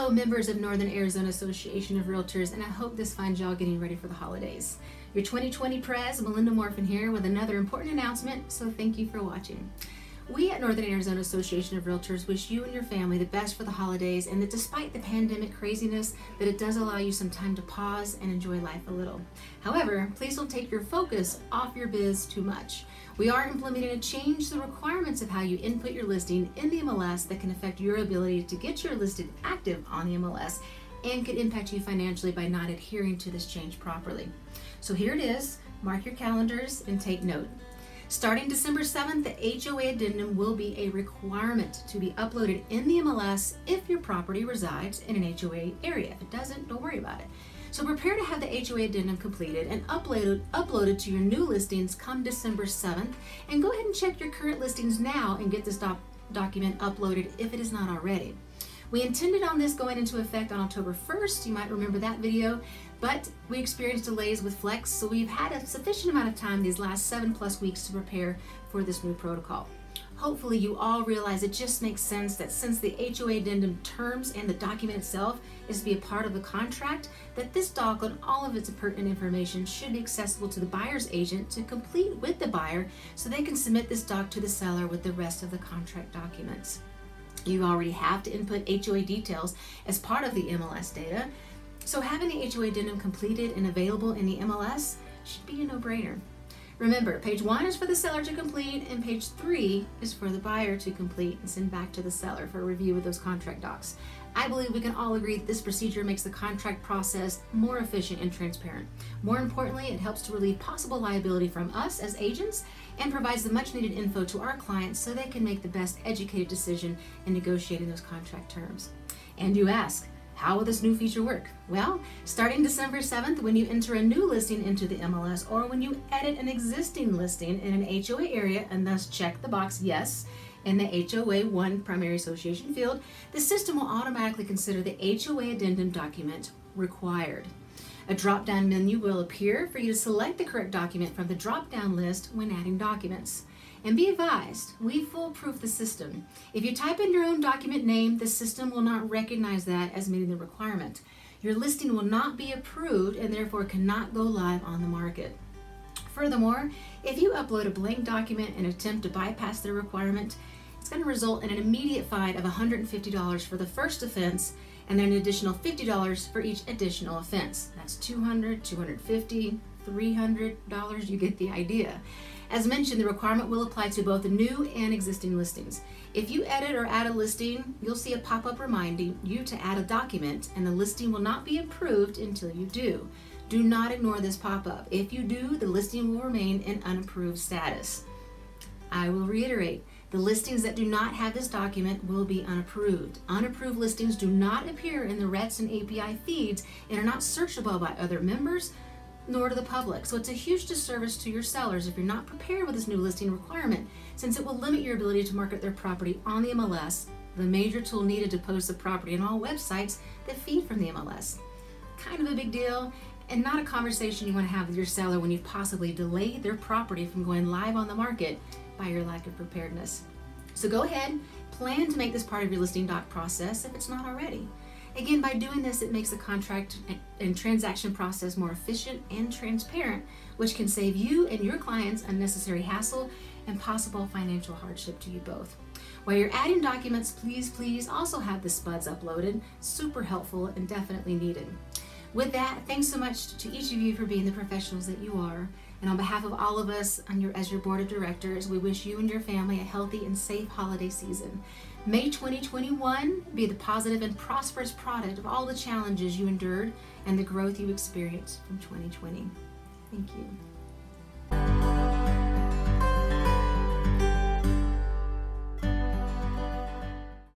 Hello, members of Northern Arizona Association of Realtors, and I hope this finds y'all getting ready for the holidays. Your 2020 Pres, Melinda Morphin here with another important announcement, so thank you for watching. We at Northern Arizona Association of Realtors wish you and your family the best for the holidays, and that despite the pandemic craziness, that it does allow you some time to pause and enjoy life a little. However, please don't take your focus off your biz too much. We are implementing a change to the requirements of how you input your listing in the MLS that can affect your ability to get your listing active on the MLS and could impact you financially by not adhering to this change properly. So here it is, mark your calendars and take note. Starting December 7th, the HOA Addendum will be a requirement to be uploaded in the MLS if your property resides in an HOA area. If it doesn't, don't worry about it. So prepare to have the HOA Addendum completed and uploaded to your new listings come December 7th, and go ahead and check your current listings now and get this document uploaded if it is not already. We intended on this going into effect on October 1st, you might remember that video, but we experienced delays with Flex, so we've had a sufficient amount of time these last 7+ weeks to prepare for this new protocol. Hopefully you all realize it just makes sense that since the HOA Addendum terms and the document itself is to be a part of the contract, that this doc and all of its pertinent information should be accessible to the buyer's agent to complete with the buyer so they can submit this doc to the seller with the rest of the contract documents. You already have to input HOA details as part of the MLS data, so having the HOA Addendum completed and available in the MLS should be a no-brainer. Remember, page 1 is for the seller to complete, and page 3 is for the buyer to complete and send back to the seller for review of those contract docs. I believe we can all agree that this procedure makes the contract process more efficient and transparent. More importantly, it helps to relieve possible liability from us as agents and provides the much needed info to our clients so they can make the best educated decision in negotiating those contract terms. And you ask, how will this new feature work? Well, starting December 7th, when you enter a new listing into the MLS, or when you edit an existing listing in an HOA area and thus check the box yes in the HOA 1 primary association field, the system will automatically consider the HOA Addendum document required. A drop-down menu will appear for you to select the correct document from the drop-down list when adding documents. And be advised, we foolproof the system. If you type in your own document name, the system will not recognize that as meeting the requirement. Your listing will not be approved and therefore cannot go live on the market. Furthermore, if you upload a blank document and attempt to bypass the requirement, it's going to result in an immediate fine of $150 for the first offense and then an additional $50 for each additional offense. That's $200, $250, $300, you get the idea. As mentioned, the requirement will apply to both new and existing listings. If you edit or add a listing, you'll see a pop-up reminding you to add a document, and the listing will not be approved until you do. Do not ignore this pop-up. If you do, the listing will remain in unapproved status. I will reiterate, the listings that do not have this document will be unapproved. Unapproved listings do not appear in the RETS and API feeds and are not searchable by other members nor to the public. So it's a huge disservice to your sellers if you're not prepared with this new listing requirement, since it will limit your ability to market their property on the MLS, the major tool needed to post the property on all websites that feed from the MLS. Kind of a big deal, and not a conversation you want to have with your seller when you've possibly delayed their property from going live on the market by your lack of preparedness. So go ahead, plan to make this part of your listing doc process if it's not already. Again, by doing this, it makes the contract and transaction process more efficient and transparent, which can save you and your clients unnecessary hassle and possible financial hardship to you both. While you're adding documents, please also have the SPUDs uploaded. Super helpful and definitely needed. With that, thanks so much to each of you for being the professionals that you are. And on behalf of all of us as your board of directors, we wish you and your family a healthy and safe holiday season. May 2021 be the positive and prosperous product of all the challenges you endured and the growth you experienced from 2020. Thank you.